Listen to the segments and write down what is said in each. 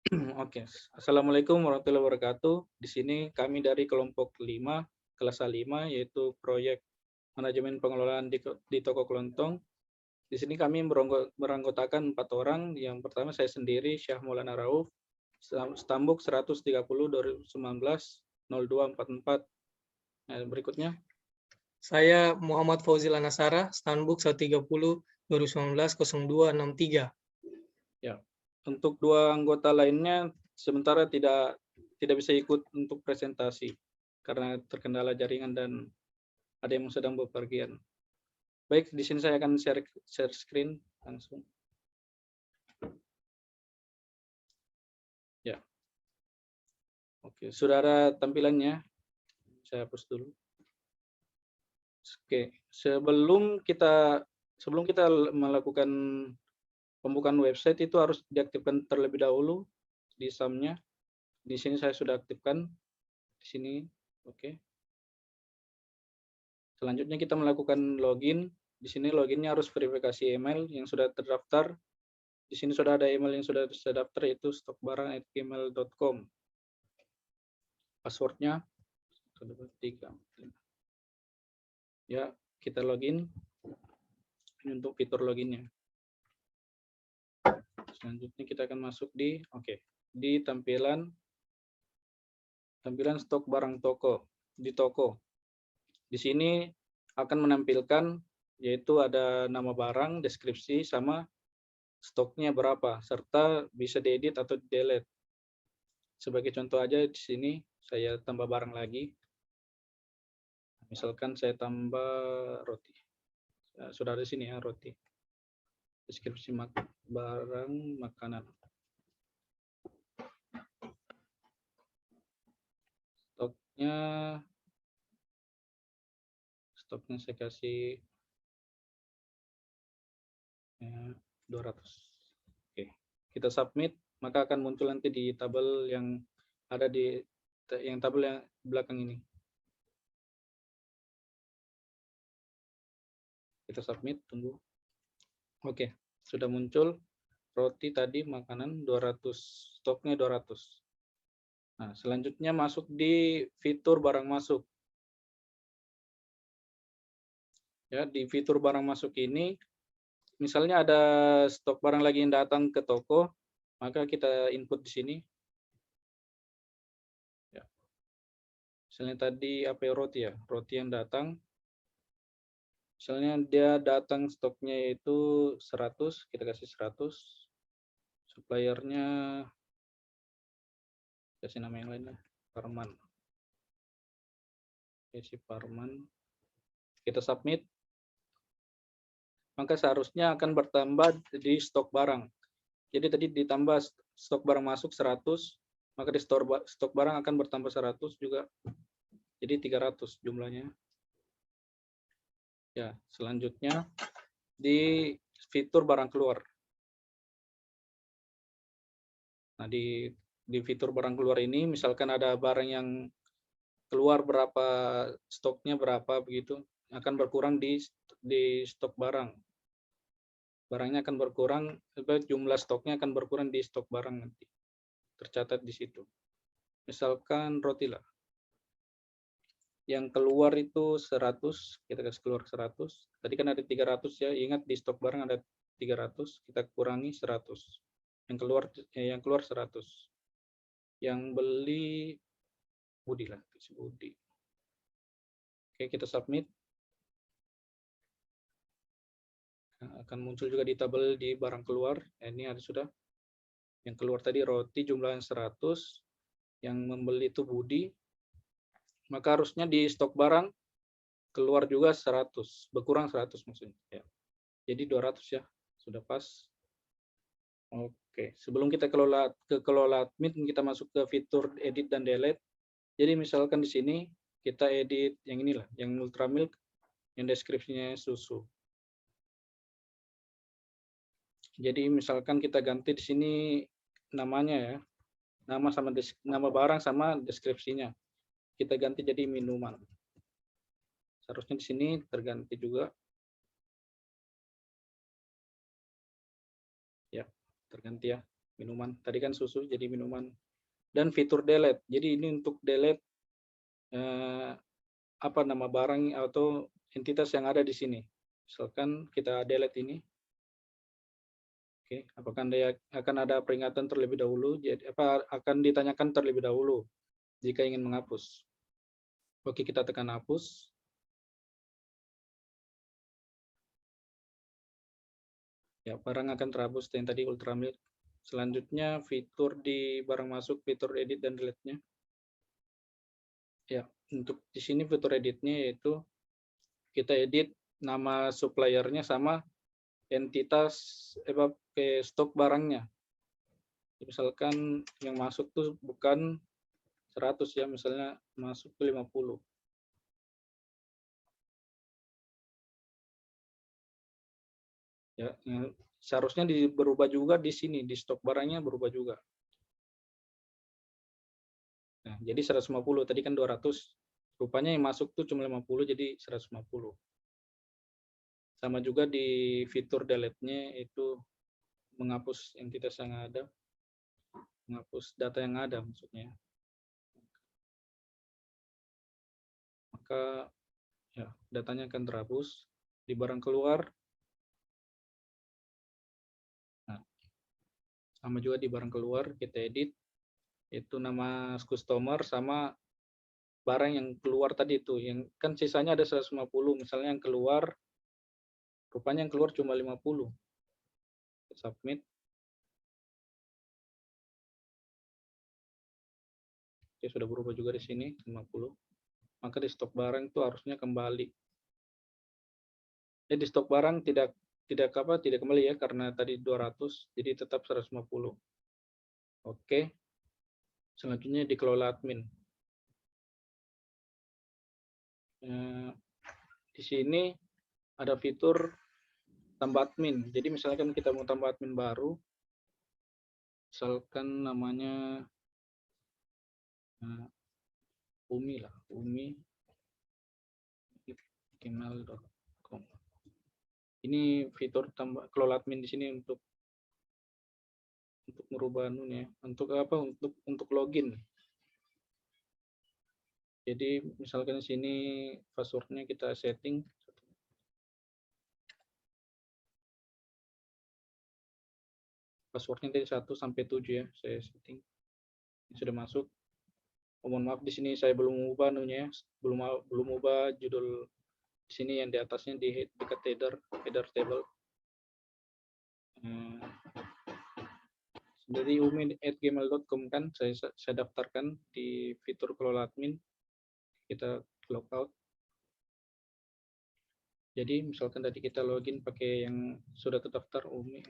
Oke, Assalamualaikum warahmatullahi wabarakatuh. Di sini kami dari kelompok 5, kelas A5, yaitu proyek manajemen pengelolaan di Toko Kelontong. Di sini kami beranggotakan 4 orang. Yang pertama saya sendiri, Syah Maulana Rauf, Stambuk 130 2019 0244. Nah, berikutnya. Saya Muhammad Fauzil Anasara, Stanbook 130 2019 0263. Ya, untuk 2 anggota lainnya sementara tidak bisa ikut untuk presentasi karena terkendala jaringan dan ada yang sedang bepergian. Baik, di sini saya akan share screen langsung. Ya. Oke, sudah ada tampilannya. Saya hapus dulu. Oke, sebelum kita melakukan pembukaan website itu harus diaktifkan terlebih dahulu di SAM-nya. Di sini saya sudah aktifkan. Di sini, oke. Selanjutnya kita melakukan login. Di sini loginnya harus verifikasi email yang sudah terdaftar. Di sini sudah ada email yang sudah terdaftar, yaitu stokbarang@gmail.com. Passwordnya 3. Ya, kita login. Ini untuk fitur loginnya. Selanjutnya kita akan masuk di di tampilan stok barang toko di toko. Di sini akan menampilkan yaitu ada nama barang, deskripsi, sama stoknya berapa, serta bisa diedit atau delete. Sebagai contoh aja di sini saya tambah barang lagi. Misalkan saya tambah roti. Sudah ada di sini ya roti. Deskripsi barang makanan. Stoknya saya kasih 200. Oke, kita submit, maka akan muncul nanti di tabel yang ada di tabel yang belakang ini. Kita submit, tunggu. Oke, sudah muncul roti tadi makanan 200, stoknya 200. Nah, selanjutnya masuk di fitur barang masuk. Ya, di fitur barang masuk ini misalnya ada stok barang lagi yang datang ke toko, maka kita input di sini. Ya. Misalnya tadi apa ya, roti yang datang. Misalnya dia datang stoknya itu 100, kita kasih 100. Suppliernya kasih nama yang lain lah, Parman. Kasih Parman. Kita submit. Maka seharusnya akan bertambah di stok barang. Jadi tadi ditambah stok barang masuk 100, maka di stok barang akan bertambah 100 juga. Jadi 300 jumlahnya. Ya, selanjutnya di fitur barang keluar. Nah, di fitur barang keluar ini misalkan ada barang yang keluar berapa, stoknya berapa begitu, akan berkurang di stok barang. Barangnya akan berkurang, jumlah stoknya akan berkurang di stok barang nanti. Tercatat di situ. Misalkan roti lah. Yang keluar itu 100, kita kasih keluar 100. Tadi kan ada 300 ya, ingat di stok barang ada 300, kita kurangi 100. Yang keluar 100. Yang beli Budi lah, Budi. Oke, kita submit. Akan muncul juga di tabel di barang keluar. Ini ada sudah. Yang keluar tadi roti jumlahnya 100, yang membeli itu Budi. Maka harusnya di stok barang keluar juga 100, berkurang 100 maksudnya. Ya. Jadi 200 ya, sudah pas. Oke, sebelum kita kelola admin, kita masuk ke fitur edit dan delete. Jadi misalkan di sini kita edit yang inilah, yang Ultramilk, yang deskripsinya susu. Jadi misalkan kita ganti di sini namanya ya, nama barang sama deskripsinya. Kita ganti jadi minuman. Seharusnya di sini terganti juga. Ya, terganti ya. Minuman. Tadi kan susu jadi minuman. Dan fitur delete. Jadi ini untuk delete apa nama barang atau entitas yang ada di sini. Misalkan kita delete ini. Oke, apakah akan ada peringatan terlebih dahulu? Jadi apa akan ditanyakan terlebih dahulu jika ingin menghapus. Oke, kita tekan hapus. Ya, barang akan terhapus yang tadi Ultramilk. Selanjutnya fitur di barang masuk, fitur edit dan delete-nya. Ya, untuk di sini fitur edit-nya yaitu kita edit nama suppliernya sama entitas stok barangnya. Misalkan yang masuk tuh bukan 100 ya, misalnya masuk ke 50. Ya, seharusnya berubah juga di sini, di stok barangnya berubah juga. Nah, jadi 150, tadi kan 200. Rupanya yang masuk tuh cuma 50, jadi 150. Sama juga di fitur delete-nya itu menghapus entitas yang ada, menghapus data yang ada maksudnya. Maka ya, datanya akan terhapus di barang keluar. Nah, sama juga di barang keluar kita edit itu nama customer sama barang yang keluar tadi itu, yang kan sisanya ada 150, misalnya yang keluar, rupanya yang keluar cuma 50. Submit. Oke, sudah berubah juga di sini 50. Maka di stok barang itu harusnya kembali. Di stok barang tidak kembali ya, karena tadi 200, jadi tetap 150. Oke. Selanjutnya dikelola admin. Di sini ada fitur tambah admin. Jadi misalkan kita mau tambah admin baru, misalkan namanya Umi lah, umi@gmail.com. Ini fitur tambah kelola admin di sini untuk merubah anunya, untuk apa? Untuk login. Jadi misalkan di sini passwordnya kita setting. Passwordnya dari 1 sampai 7 ya, saya setting. Ini sudah masuk. Oh, mohon maaf di sini saya belum ubah anunya, belum ubah judul di sini yang di atasnya di dekat header table. Dari umi@gmail.com kan saya daftarkan di fitur kelola admin. Kita logout. Jadi misalkan tadi kita login pakai yang sudah terdaftar umi.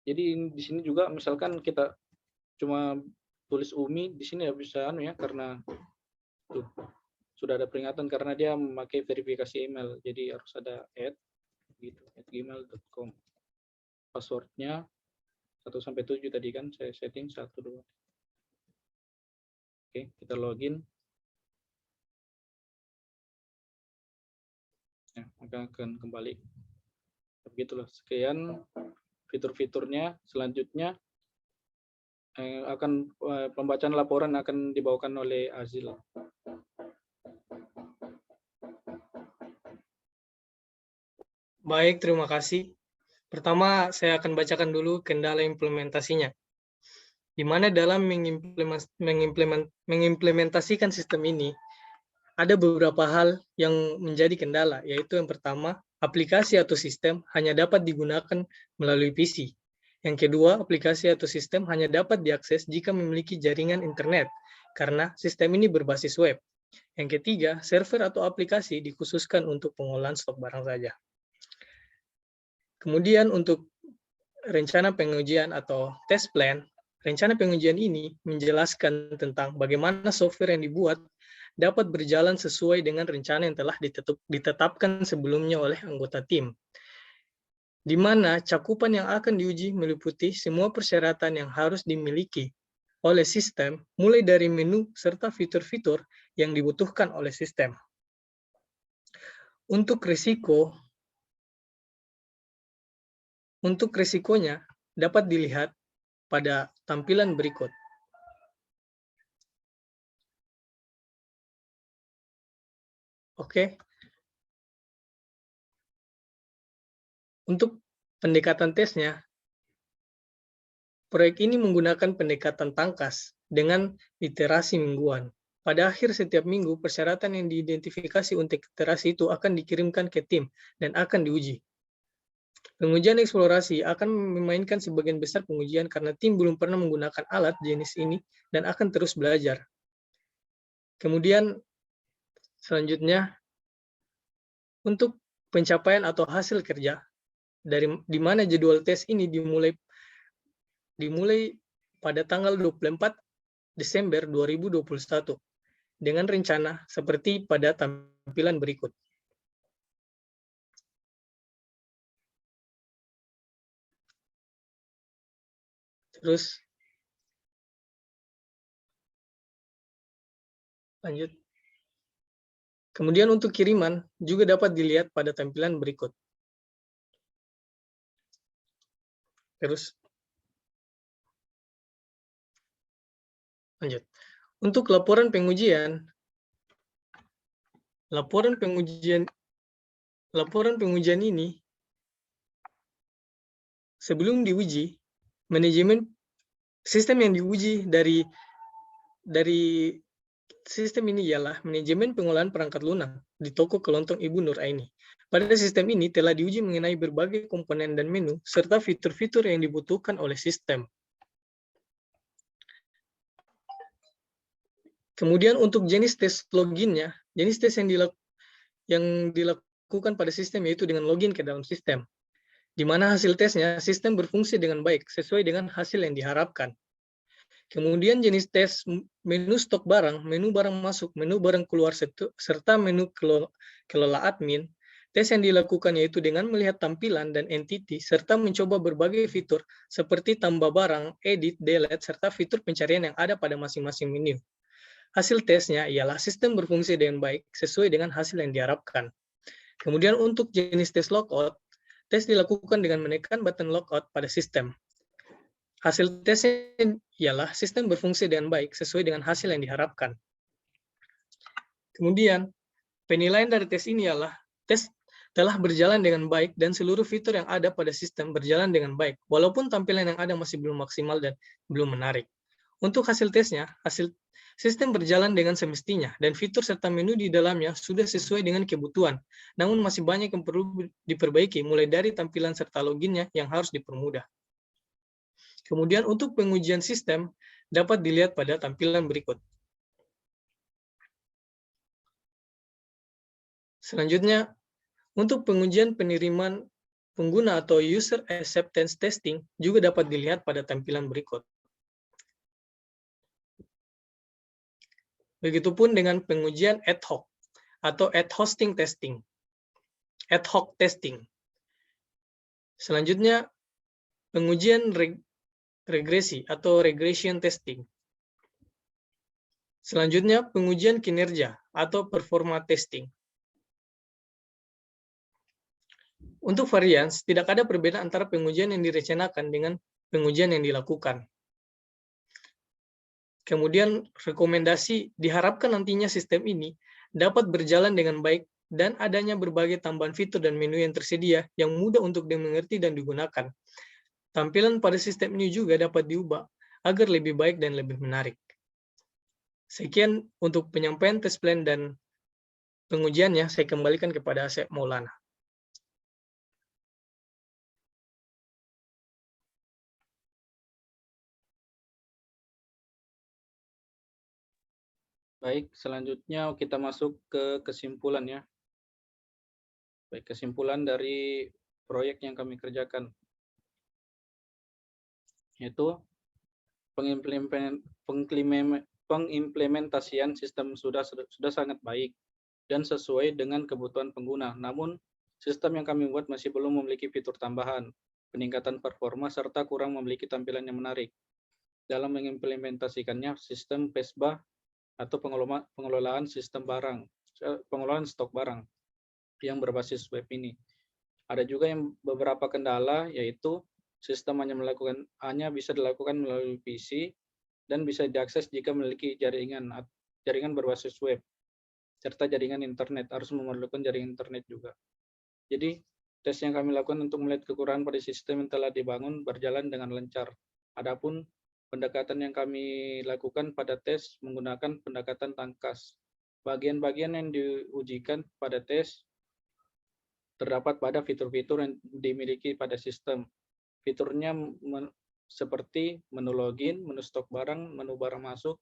Jadi di sini juga misalkan kita cuma tulis umi di sini ya bisa ya, karena tuh sudah ada peringatan karena dia memakai verifikasi email. Jadi harus ada gitu @gmail.com. Passwordnya 1 sampai 7 tadi kan saya setting 1 2. Oke, kita login. Ya, maka akan kembali. Begitulah, sekian fitur-fiturnya. Selanjutnya akan pembacaan laporan akan dibawakan oleh Azil. Baik, terima kasih. Pertama, saya akan bacakan dulu kendala implementasinya. Di mana dalam mengimplementasikan sistem ini, ada beberapa hal yang menjadi kendala, yaitu yang pertama, aplikasi atau sistem hanya dapat digunakan melalui PC. Yang kedua, aplikasi atau sistem hanya dapat diakses jika memiliki jaringan internet, karena sistem ini berbasis web. Yang ketiga, server atau aplikasi dikhususkan untuk pengolahan stok barang saja. Kemudian untuk rencana pengujian atau test plan, rencana pengujian ini menjelaskan tentang bagaimana software yang dibuat dapat berjalan sesuai dengan rencana yang telah ditetapkan sebelumnya oleh anggota tim, di mana cakupan yang akan diuji meliputi semua persyaratan yang harus dimiliki oleh sistem, mulai dari menu serta fitur-fitur yang dibutuhkan oleh sistem. Untuk risiko Untuk risikonya dapat dilihat pada tampilan berikut. Oke. Untuk pendekatan tesnya, proyek ini menggunakan pendekatan tangkas dengan iterasi mingguan. Pada akhir setiap minggu, persyaratan yang diidentifikasi untuk iterasi itu akan dikirimkan ke tim dan akan diuji. Pengujian eksplorasi akan memainkan sebagian besar pengujian karena tim belum pernah menggunakan alat jenis ini dan akan terus belajar. Kemudian selanjutnya, untuk pencapaian atau hasil kerja, di mana jadwal tes ini dimulai pada tanggal 24 Desember 2021 dengan rencana seperti pada tampilan berikut. Terus lanjut. Kemudian untuk kiriman juga dapat dilihat pada tampilan berikut. Terus lanjut. Untuk laporan pengujian ini sebelum diuji, manajemen sistem yang diuji dari sistem ini ialah manajemen pengolahan perangkat lunak di toko kelontong Ibu Nur Aini. Pada sistem ini telah diuji mengenai berbagai komponen dan menu serta fitur-fitur yang dibutuhkan oleh sistem. Kemudian untuk jenis tes loginnya, jenis tes yang dilakukan pada sistem yaitu dengan login ke dalam sistem, di mana hasil tesnya sistem berfungsi dengan baik sesuai dengan hasil yang diharapkan. Kemudian jenis tes menu stok barang, menu barang masuk, menu barang keluar, serta menu kelola admin. Tes yang dilakukan yaitu dengan melihat tampilan dan entity, serta mencoba berbagai fitur seperti tambah barang, edit, delete, serta fitur pencarian yang ada pada masing-masing menu. Hasil tesnya ialah sistem berfungsi dengan baik sesuai dengan hasil yang diharapkan. Kemudian untuk jenis tes logout, tes dilakukan dengan menekan button logout pada sistem. Hasil tesnya ialah sistem berfungsi dengan baik sesuai dengan hasil yang diharapkan. Kemudian, penilaian dari tes ini ialah tes telah berjalan dengan baik dan seluruh fitur yang ada pada sistem berjalan dengan baik, walaupun tampilan yang ada masih belum maksimal dan belum menarik. Untuk hasil tesnya, hasil sistem berjalan dengan semestinya dan fitur serta menu di dalamnya sudah sesuai dengan kebutuhan, namun masih banyak yang perlu diperbaiki mulai dari tampilan serta loginnya yang harus dipermudah. Kemudian untuk pengujian sistem dapat dilihat pada tampilan berikut. Selanjutnya, untuk pengujian penerimaan pengguna atau user acceptance testing juga dapat dilihat pada tampilan berikut. Begitupun dengan pengujian ad hoc atau ad hosting testing. Ad hoc testing. Selanjutnya, pengujian regresi atau regression testing. Selanjutnya, pengujian kinerja atau performa testing. Untuk varians, tidak ada perbedaan antara pengujian yang direncanakan dengan pengujian yang dilakukan. Kemudian, rekomendasi diharapkan nantinya sistem ini dapat berjalan dengan baik dan adanya berbagai tambahan fitur dan menu yang tersedia yang mudah untuk dimengerti dan digunakan. Tampilan pada sistem ini juga dapat diubah agar lebih baik dan lebih menarik. Sekian untuk penyampaian tes plan dan pengujiannya, saya kembalikan kepada Asep Maulana. Baik, selanjutnya kita masuk ke kesimpulan ya. Baik, kesimpulan dari proyek yang kami kerjakan, yaitu pengimplementasian sistem sudah sangat baik dan sesuai dengan kebutuhan pengguna. Namun, sistem yang kami buat masih belum memiliki fitur tambahan, peningkatan performa, serta kurang memiliki tampilan yang menarik. Dalam mengimplementasikannya, sistem PESBA atau pengelolaan sistem pengelolaan stok barang yang berbasis web ini Ada juga yang beberapa kendala, yaitu sistem hanya bisa dilakukan melalui PC dan bisa diakses jika memiliki jaringan berbasis web serta jaringan internet, harus memerlukan jaringan internet juga. Jadi tes yang kami lakukan untuk melihat kekurangan pada sistem yang telah dibangun berjalan dengan lancar. Adapun pendekatan yang kami lakukan pada tes menggunakan pendekatan tangkas. Bagian-bagian yang diujikan pada tes terdapat pada fitur-fitur yang dimiliki pada sistem. Fiturnya seperti menu login, menu stok barang, menu barang masuk,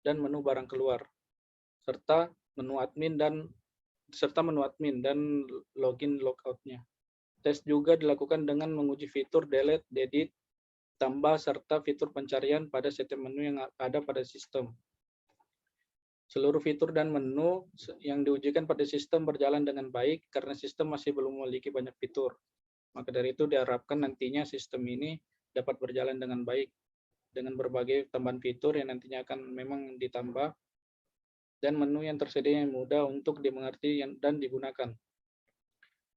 dan menu barang keluar, serta menu admin dan login logout-nya. Tes juga dilakukan dengan menguji fitur delete, edit, tambah, serta fitur pencarian pada setiap menu yang ada pada sistem. Seluruh fitur dan menu yang diujikan pada sistem berjalan dengan baik karena sistem masih belum memiliki banyak fitur. Maka dari itu diharapkan nantinya sistem ini dapat berjalan dengan baik dengan berbagai tambahan fitur yang nantinya akan memang ditambah dan menu yang tersedia yang mudah untuk dimengerti dan digunakan.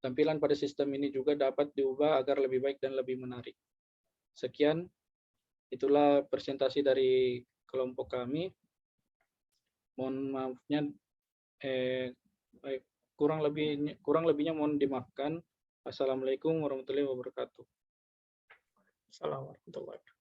Tampilan pada sistem ini juga dapat diubah agar lebih baik dan lebih menarik. Sekian, itulah presentasi dari kelompok kami. Mohon maafnya, kurang lebihnya mohon dimaafkan. Assalamualaikum warahmatullahi wabarakatuh. Assalamualaikum warahmatullahi wabarakatuh.